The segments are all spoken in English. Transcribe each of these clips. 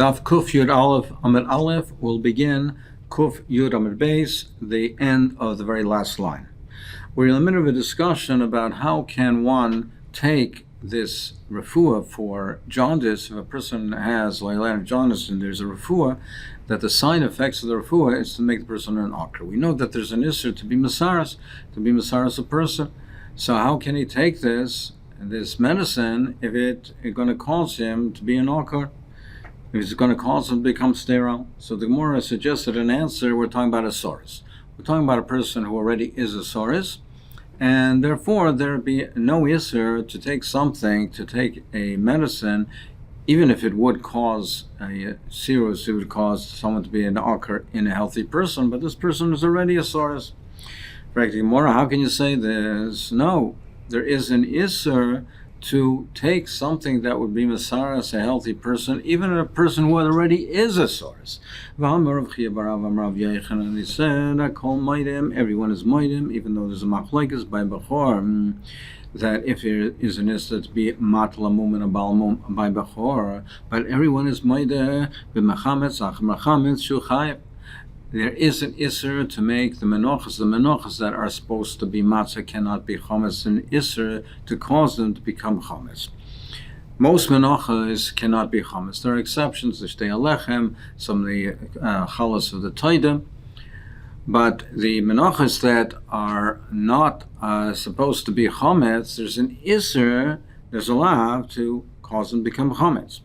Daf Kuf Yud Aleph Amud Aleph will begin Kuf Yud Amud Beis, the end of the very last line. We're in the middle of a discussion about how can one take this refuah for jaundice. If a person has like jaundice and there's a refuah, that the side effects of the refuah is to make the person an akar. We know that there's an issur to be masaras a person. So how can he take this medicine if it's going to cause him to be an akar? If it's going to cause him to become sterile? So the Gemara suggested an answer. We're talking about a soris. We're talking about a person who already is a soris, and therefore there would be no issur to take a medicine, even if it would cause a serous, it would cause someone to be an akar in a healthy person, but this person is already a soris. Gemara, how can you say this? No, there is an issur to take something that would be masaras a healthy person, even a person who already is a source. And he said, everyone is moidim, even though there's a machlokes by Bechor, that if there is an issur to be matla mum and a balmum by Bechor, but everyone is moidim, there is an issur to make the menachas that are supposed to be matzah cannot be chametz, an issur to cause them to become chametz. Most menachas cannot be chametz. There are exceptions, the shtei alechem, some of the chalas of the taida, but the menachas that are not supposed to be chametz, there's an issur, there's a law to cause them to become chametz.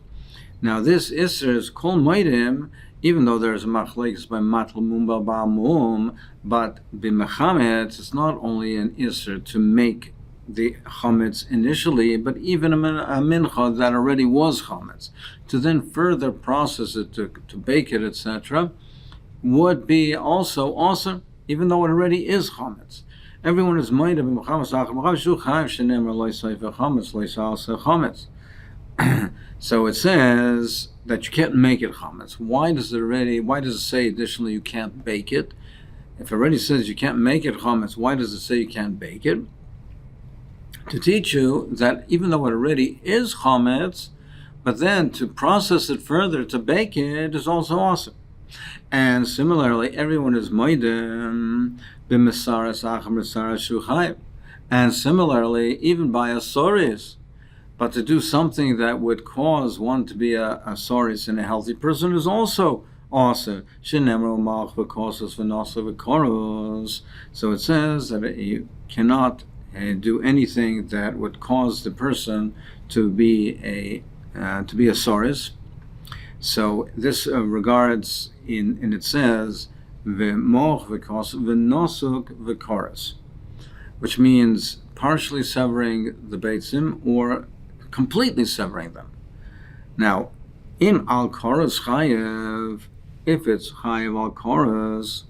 Now this issur is kol moedim, even though there's a machlekes by matl mumba ba'mum, but b'mechametz, it's not only an issur to make the chametz initially, but even a mincha that already was chametz, to then further process it, to bake it, etc., would be also awesome, even though it already is chametz. Everyone is made of chametz. So it says that you can't make it chametz. Why does it say additionally you can't bake it? If it already says you can't make it chametz, why does it say you can't bake it? To teach you that even though it already is chametz, but then to process it further, to bake it, is also awesome. And similarly, everyone is moedem b'mesaras achar mesaras shuchayim. And similarly, even by a soris, but to do something that would cause one to be a soris in a healthy person is also awesome. So it says that you cannot do anything that would cause the person to be a soris. So this regards and it says v'moch v'nosuk v'koros, which means partially severing the beitzim or completely severing them. Now, in al koros chayev, if it's chayev al koros,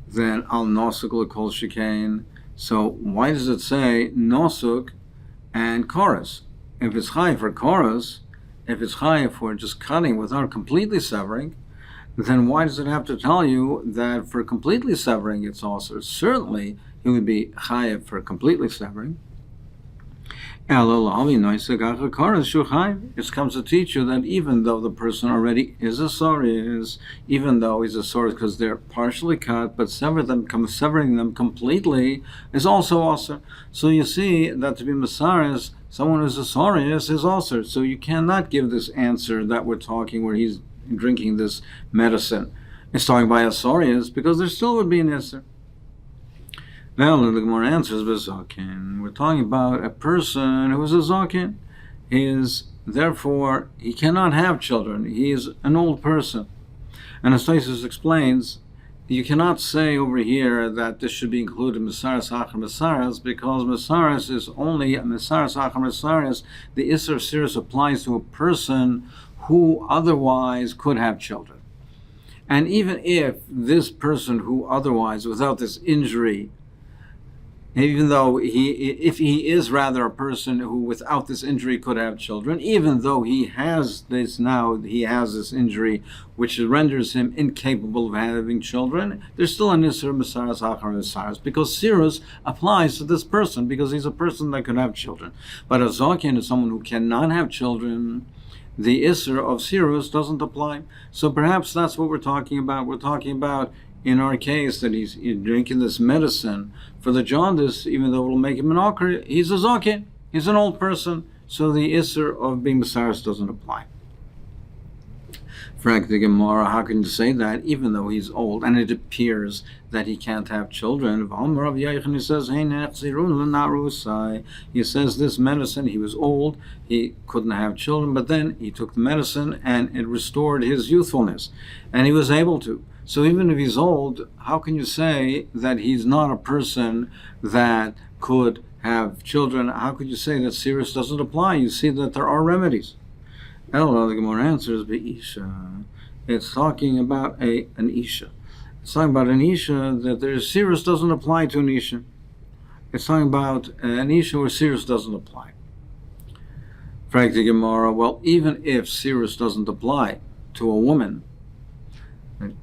then al nosuk l'kol shekain. So why does it say nosuk and koros? If it's chayev for koros, if it's chayev for just cutting without completely severing, then why does it have to tell you that for completely severing it's also? Certainly, it would be chayev for completely severing. It comes to teach you that even though the person already is a soris, even though he's a soris because they're partially cut, but severing them completely is also awesome. So you see that to be masaris, someone who's a soris is also. So you cannot give this answer that we're talking where he's drinking this medicine. It's talking by a soris because there still would be an issur. Now the Gemara answers b'zaken. We're talking about a person who is a zaken. Therefore he cannot have children. He is an old person. And as Tosfos explains, you cannot say over here that this should be included mesaras achar mesaras, because mesaras is only mesaras achar mesaras. The issur of serous applies to a person who otherwise could have children. And even if this person who otherwise, without this injury, even though if he is rather a person who without this injury could have children, even though he has this injury which renders him incapable of having children, there's still an issur mesaras achar mesaras, because serous applies to this person because he's a person that could have children. But a zaken is someone who cannot have children. the Isser of Sirus doesn't apply. So perhaps that's what we're talking about. We're talking about, in our case, that he's drinking this medicine for the jaundice, even though it'll make him an okra. He's a zokin. He's an old person. So the Isser of being Mesaris doesn't apply. Frank the Gemara, how can you say that, even though he's old and it appears that he can't have children? He says, he says this medicine, he was old, he couldn't have children, but then he took the medicine and it restored his youthfulness, and he was able to. So even if he's old, how can you say that he's not a person that could have children? How could you say that Sirius doesn't apply? You see that there are remedies. The Gemara answers, Isha. It's talking about an Isha. It's talking about an Isha that there's Sirius doesn't apply to an Isha. It's talking about an Isha where Sirius doesn't apply. Frank the Gemara, well, even if Sirius doesn't apply to a woman,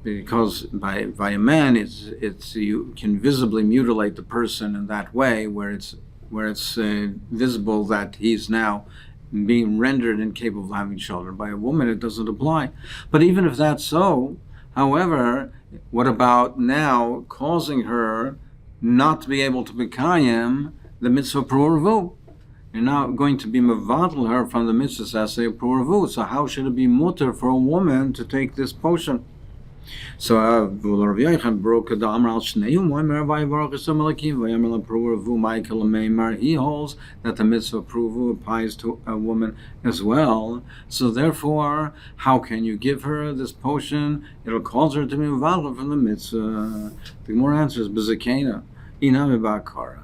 because by a man, it's you can visibly mutilate the person in that way, where it's visible that he's now being rendered incapable of having children. By a woman, it doesn't apply. But even if that's so, however, what about now causing her not to be able to bekayim the mitzvah pru'urvu? You're now going to be mevatel her from the mitzvah saseh pru'urvu. So how should it be mutter for a woman to take this potion? So Rav Yochanan broke the Amar al Shneium. He holds that the mitzvah pruvu applies to a woman as well. So therefore, how can you give her this potion? It'll cause her to be involved from the mitzvah. The more answers bezakena inami ba'akara.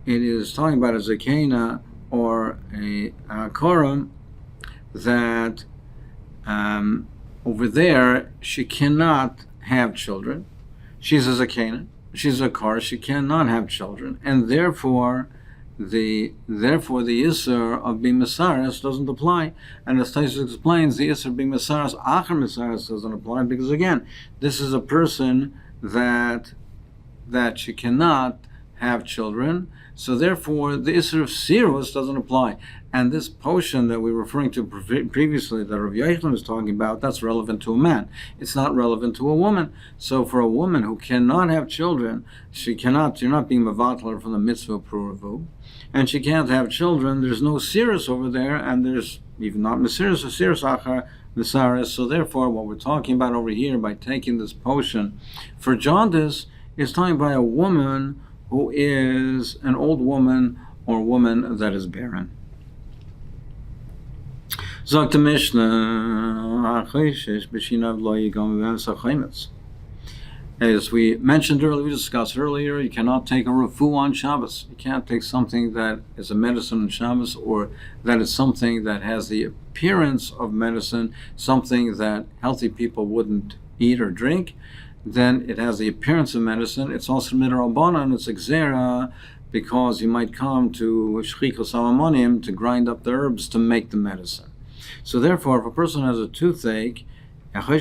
It is talking about a zakena or a akara that. Over there, she cannot have children. She's a zakena. She's a kar. She cannot have children, and therefore the Isser of being Mesaris doesn't apply. And as Taisus explains, the Isser of being Mesaris, Acher Mesaris doesn't apply, because again, this is a person that she cannot have children. So therefore, the Isser of Sirus doesn't apply. And this potion that we were referring to previously, that Rav Yochanan was talking about, that's relevant to a man. It's not relevant to a woman. So for a woman who cannot have children, you're not being mevatler from the mitzvah pru'urvu, and she can't have children, there's no Sirus over there, and there's even not Mesiris or Sirus Achar Mesaris. So therefore, what we're talking about over here, by taking this potion for jaundice, is talking about a woman who is an old woman or a woman that is barren. Sagt the Mishnah, as we mentioned earlier, we discussed earlier, you cannot take a refu on Shabbos. You can't take something that is a medicine on Shabbos, or that is something that has the appearance of medicine, something that healthy people wouldn't eat or drink. Then it has the appearance of medicine. It's also midrabanan, it's exera, because you might come to shchichos hamamonim to grind up the herbs to make the medicine. So therefore, if a person has a toothache, he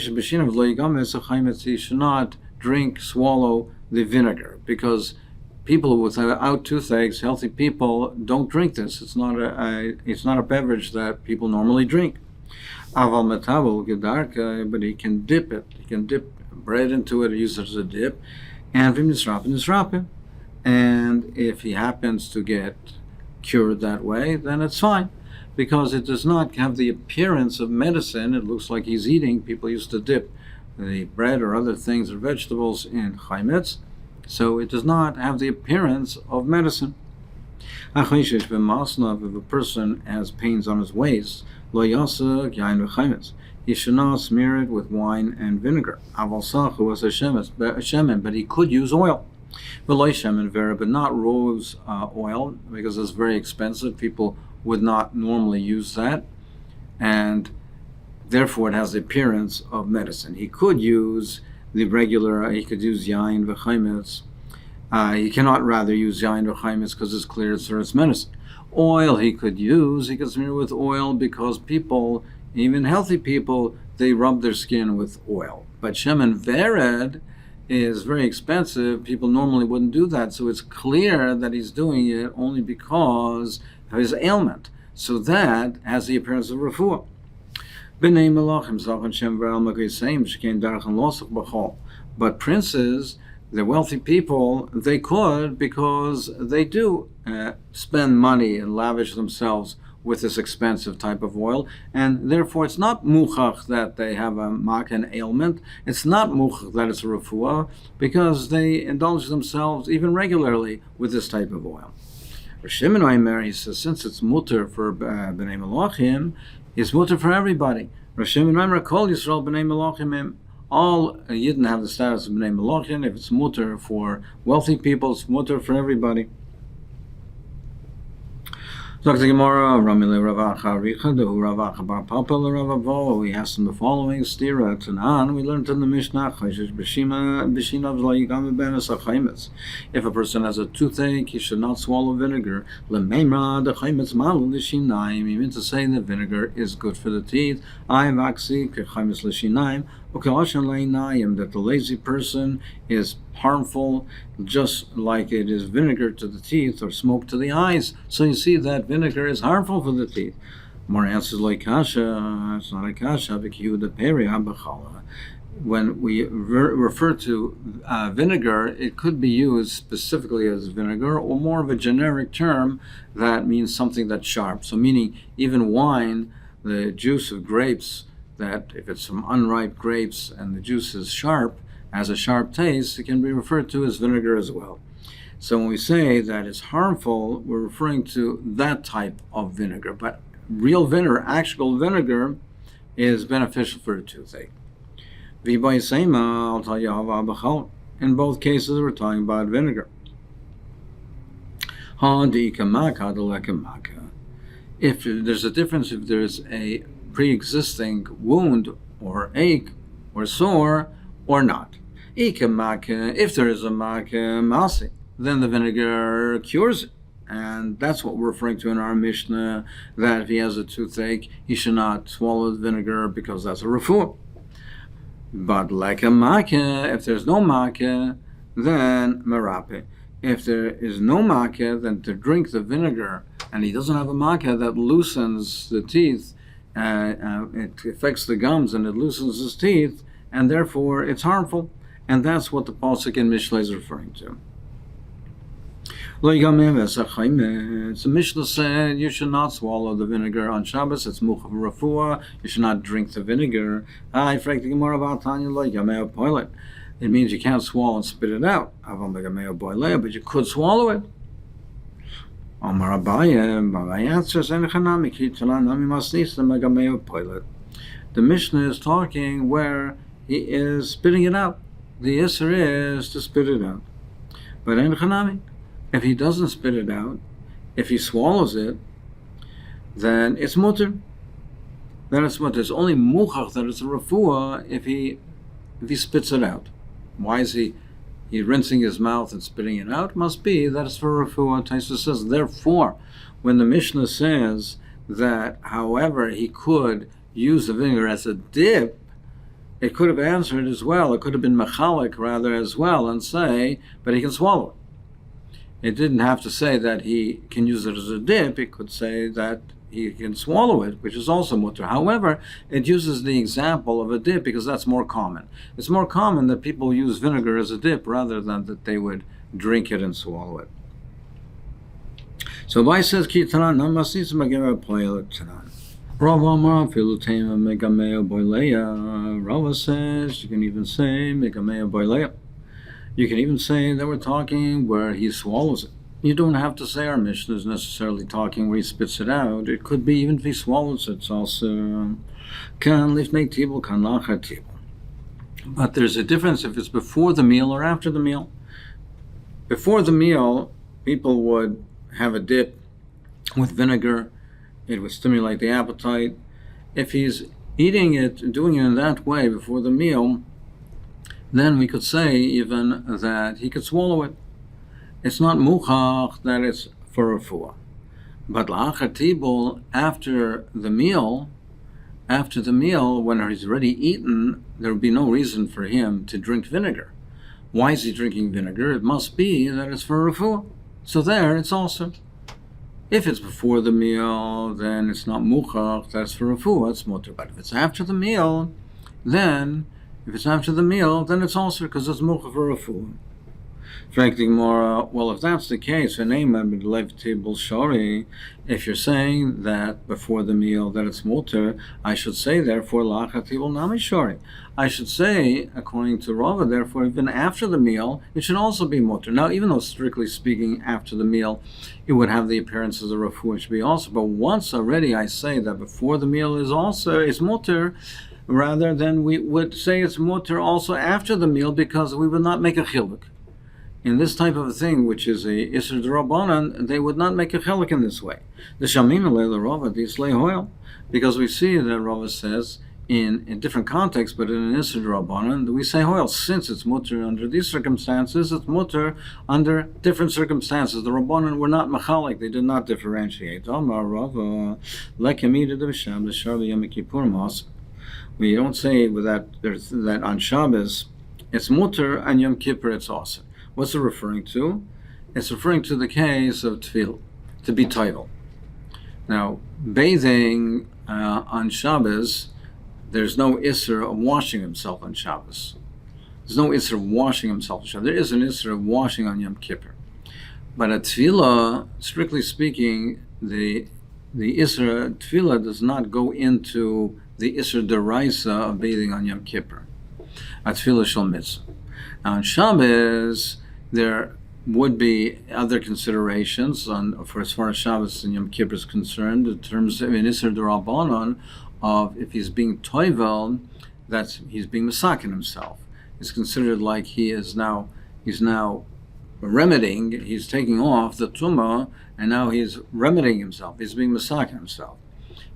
should not swallow the vinegar, because people without toothaches, healthy people, don't drink this. It's not a beverage that people normally drink. Aval metabel gedarka, but he can dip it. He can dip bread into it, use it as a dip, and v'misrapin. And if he happens to get cured that way, then it's fine, because it does not have the appearance of medicine. It looks like he's eating. People used to dip the bread or other things or vegetables in chaimetz, so it does not have the appearance of medicine. If a person has pains on his waist, lo yasa yain v'chaimetz, he should not smear it with wine and vinegar. Aval sachu was a shemen, but he could use oil. V'lo shemen vera, but not rose oil, because it's very expensive. People would not normally use that, and therefore it has the appearance of medicine. He could use he could use yain v'chaimetz. He cannot rather use yain v'chaimetz because it's clear it's medicine. Oil he could smear with oil, because people, even healthy people, they rub their skin with oil. But shemen vered is very expensive. People normally wouldn't do that. So it's clear that he's doing it only because of his ailment. So that has the appearance of refuah. B'nei Melachim Zachan Shem V'Al Makayseim Shekain Darchan Losach B'Chol. But princes, the wealthy people, they could, because they do spend money and lavish themselves with this expensive type of oil, and therefore it's not muchach that they have a makan ailment. It's not muchach that it's a refuah, because they indulge themselves even regularly with this type of oil. Shimon Omer, he says, since it's mutter for b'nei melachim, it's mutter for everybody. Shimon Omer, kol Yisrael b'nei melachim. All Yidden have the status of b'nei melachim. If it's mutter for wealthy people, it's mutter for everybody. We asked him the following, Stira Tanan. We learned in the Mishnah, if a person has a toothache, he should not swallow vinegar. He meant to say that vinegar is good for the teeth. That the lazy person is harmful, just like it is vinegar to the teeth or smoke to the eyes. So you see that vinegar is harmful for the teeth. More answers like kasha. It's not a kasha. When we refer to vinegar, it could be used specifically as vinegar, or more of a generic term that means something that's sharp. So meaning even wine, the juice of grapes, that if it's from unripe grapes and the juice is sharp, has a sharp taste, it can be referred to as vinegar as well. So when we say that it's harmful, we're referring to that type of vinegar. But real vinegar, actual vinegar, is beneficial for a toothache. In both cases, we're talking about vinegar. If there's a difference, if there's a pre-existing wound or ache or sore or not. If there is a masi, then the vinegar cures it. And that's what we're referring to in our Mishnah, that if he has a toothache, he should not swallow the vinegar because that's a refuah. But like a makeh, if there's no makeh, then merape. If there is no makeh, then to drink the vinegar, and he doesn't have a makeh that loosens the teeth, it affects the gums and it loosens his teeth, and therefore it's harmful. And that's what the pasuk in Mishnah is referring to. The Mishnah said you should not swallow the vinegar on Shabbos. It's muchav refuah. You should not drink the vinegar. It means you can't swallow and spit it out. But you could swallow it. Amar Abaye answers, the Mishnah is talking where he is spitting it out. The Isser is to spit it out. But if he doesn't spit it out, if he swallows it, then it's mutter. Then it's mutter. It's only muchach that it's a refuah if he spits it out. Why is he rinsing his mouth and spitting it out? Must be that it's for refuah. Taisa says, therefore, when the Mishnah says that, however, he could use the vinegar as a dip, it could have answered as well. It could have been machalik rather as well and say, but he can swallow it. It didn't have to say that he can use it as a dip. It could say that he can swallow it, which is also mutter. However, it uses the example of a dip because that's more common. It's more common that people use vinegar as a dip rather than that they would drink it and swallow it. So Bai says, Ki tanan namasis magera poel tanan. Rava Amar Filutema Megameo Boileya. Rava says you can even say Megameo Boileya. You can even say that we're talking where he swallows it. You don't have to say our Mishnah is necessarily talking where he spits it out. It could be even if he swallows it. It's also kan lifnei tibul kan lachar tibul. But there's a difference if it's before the meal or after the meal. Before the meal, people would have a dip with vinegar. It would stimulate the appetite. If he's eating it, doing it in that way before the meal, then we could say even that he could swallow it. It's not muchach that it's for refuah. But la'achar tibul, after the meal, when he's already eaten, there would be no reason for him to drink vinegar. Why is he drinking vinegar? It must be that it's for refuah. So there, it's also. If it's before the meal, then it's not muchach, that's for refuah, it's mutter. But if it's after the meal, then it's also because it's muchach for refuah. Well, if that's the case, if you're saying that before the meal that it's mutter, I should say therefore lachatibul nami shori. I should say, according to Rava, therefore even after the meal, it should also be mutter. Now, even though strictly speaking, after the meal, it would have the appearance of the refuah, it should be also. But once already I say that before the meal is mutter, rather than we would say it's mutter also after the meal, because we would not make a chiluk. In this type of a thing, which is a Isser D'Rabbanan, they would not make a chelik in this way. The Shamina Leila Rava Dislei Hoil, because we see that Rava says in different contexts, but in an Isser D'Rabbanan, we say Hoil, since it's mutter under these circumstances, it's mutter under different circumstances. The Rabbanan were not machalik, they did not differentiate. Amar Rava Lekemida D'Bisham D'Sharvi Yom Kippur Mas. We don't say that on Shabbos it's mutter and Yom Kippur it's also. What's it referring to? It's referring to the case of tefillah, to be toivel. Now, bathing on Shabbos, there's no isser of washing himself on Shabbos. There's no isser of washing himself on Shabbos. There is an isser of washing on Yom Kippur. But at tefillah, strictly speaking, the isser tefillah does not go into the isser deraisa of bathing on Yom Kippur. At tefillah shel mitzvah. Now on Shabbos, there would be other considerations for as far as Shabbos and Yom Kippur is concerned, in terms of an Isser D'Rabbanan, of if he's being toivel, that's he's being masakin himself. It's considered like he's now remedying, he's taking off the tumah, and now he's remedying himself. He's being masakin himself.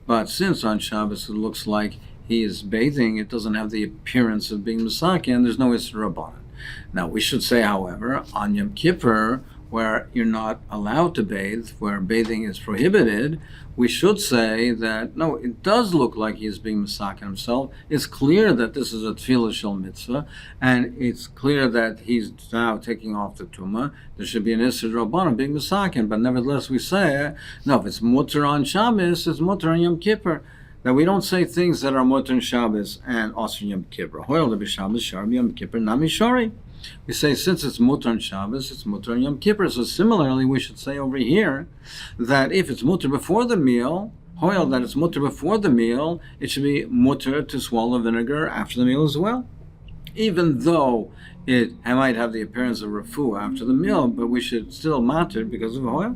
But since on Shabbos it looks like he is bathing, it doesn't have the appearance of being masakin, there's no Isser D'Rabbanan. Now, we should say, however, on Yom Kippur, where you're not allowed to bathe, where bathing is prohibited, we should say that, no, it does look like he's being masakin himself. It's clear that this is a tefillah shel mitzvah, and it's clear that he's now taking off the tumah. There should be an Isser D'Rabbanan being masakin, but nevertheless we say, no, if it's mutter on Shabbos, it's mutter on Yom Kippur. Now, we don't say things that are mutter on Shabbos and also Yom Kippur. We say since it's mutter on Shabbos, it's mutter on Yom Kippur. So similarly, we should say over here that if it's mutter before the meal, that it's mutter before the meal, it should be mutter to swallow vinegar after the meal as well. Even though it might have the appearance of refuah after the meal, but we should still matter because of hoil.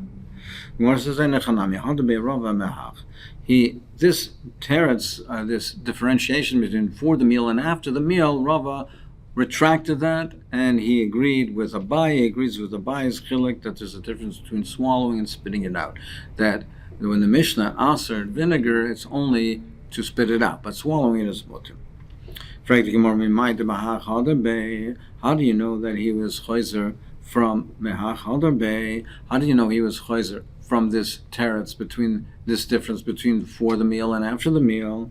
This teretz, this differentiation between before the meal and after the meal, Rava retracted that, and he agreed with Abai. He agrees with Abai's chilik that there's a difference between swallowing and spitting it out. That when the Mishnah asered vinegar, it's only to spit it out, but swallowing it is mutter. How do you know that he was chayzer from mehach hadar bei? How do you know he was chayzer from this teretz, between this difference between before the meal and after the meal?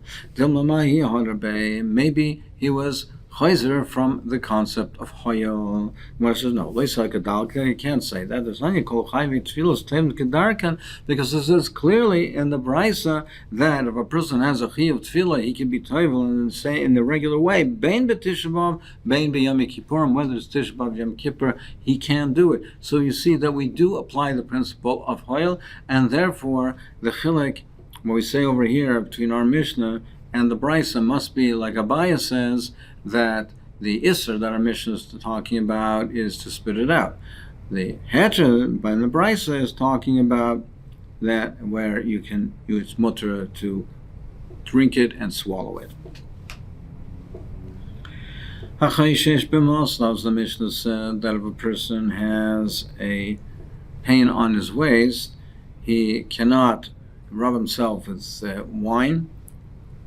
Maybe he was chayzer from the concept of hoyel. Gemara says no. You can't say that. There's nothing called chayvi tefillos tem kedarkan, because it says clearly in the brisa that if a person has a chiyuv tefillah, he can be toivel and say in the regular way, bein b'Tisha B'av, bein b'Yom Kippurim, whether it's Tisha B'av, Yom Kippur, he can do it. So you see that we do apply the principle of hoyel, and therefore the chilek, what we say over here between our Mishnah and the brisa, must be like Abaya says, that the Isser that our Mishnah is talking about is to spit it out. The Heter by the Brisa is talking about that where you can use mutter to drink it and swallow it. The Mishnah said that if a person has a pain on his waist, he cannot rub himself with wine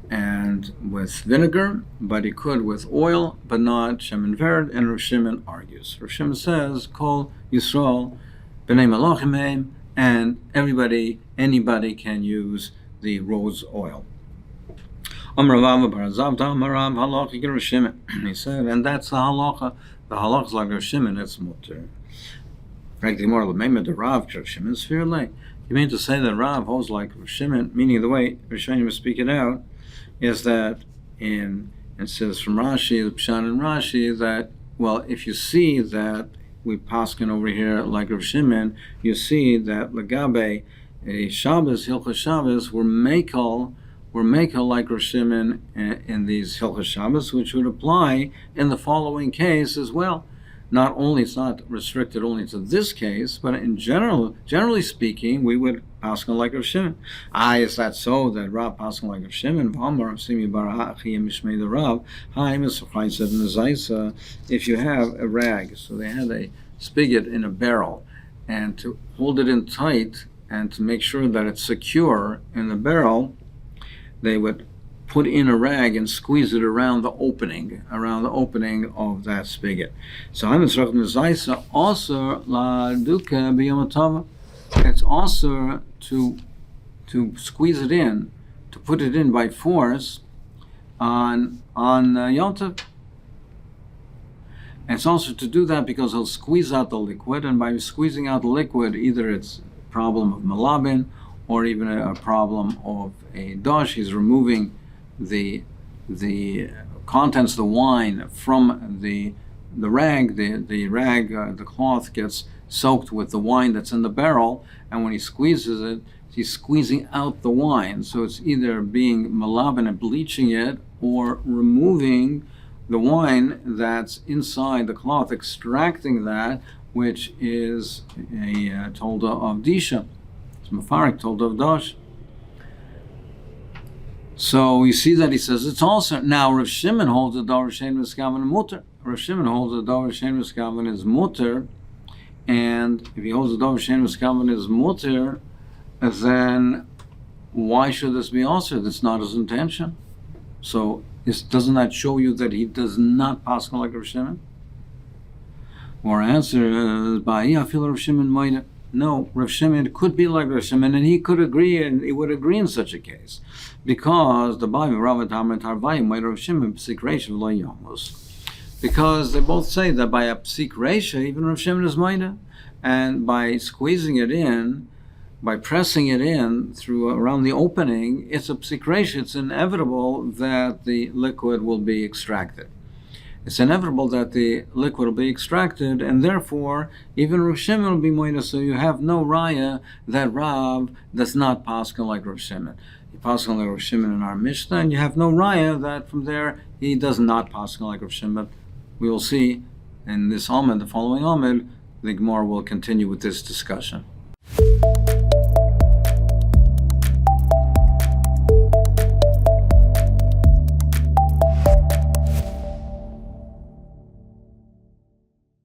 and with vinegar, but he could with oil, but not shemen verd. And Rav Shimon argues. Rav Shimon says, "Kol Yisrael b'nei malachim heim," and anybody can use the rose oil. He said, and that's the halacha. The halacha is like Rav Shimon, it's mutter. You mean to say that Rav holds like Rav Shimon, meaning the way Rishonim speak it out, is that it says from Rashi, the Pshat in Rashi, that, well, if you see that we paskin over here like Rav Shimon, you see that Lagabe, a Shabbos, Hilchos Shabbos, were mekel like Rav Shimon in these Hilchos Shabbos, which would apply in the following case as well. Not only, it's not restricted only to this case, but in generally speaking, we would paskin like Rav Shimon. Is that so that Rav paskin like Rav Shimon? If you have a rag, so they had a spigot in a barrel, and to hold it in tight and to make sure that it's secure in the barrel, they would put in a rag and squeeze it around the opening of that spigot. So also la duka b'yom, it's also to squeeze it in, to put it in by force on Yom Tov. And it's also to do that because he'll squeeze out the liquid, and by squeezing out the liquid, either it's a problem of malabin or even a problem of a dosh. He's removing the contents, the wine, from the rag. The cloth gets soaked with the wine that's in the barrel, and when he squeezes it, he's squeezing out the wine. So it's either being malabin and bleaching it, or removing the wine that's inside the cloth, extracting that, which is a tolda of disha. It's mafarik tolda of dosh. So you see that he says it's also, now Rav Shimon holds the davar shein miskaven mutter. Rav Shimon holds the davar shein miskaven is mutter, and if he holds the davar shein miskaven is mutter, then why should this be also? That's not his intention. So doesn't that show you that he does not paskin like Rav Shimon? Or answer by I feel Rav Shimon might. No, Rav Shimon could be like Rav Shimon, and he could agree, and he would agree in such a case, because the Bible Rav Tarvayim might Rav Shimon psik reisha lo yamos, because they both say that by a psik reisha even Rav Shimon is maida, and by squeezing it in, by pressing it in through around the opening, it's a psik reisha. It's inevitable that the liquid will be extracted. It's inevitable that the liquid will be extracted, and therefore even Rav Shimon will be moida. So you have no raya that Rav does not paskin like Rav Shimon. He paskin like Rav Shimon in our Mishnah, and you have no raya that from there he does not paskin like Rav Shimon. We will see in this Amud, the following Amud, the Gemara will continue with this discussion.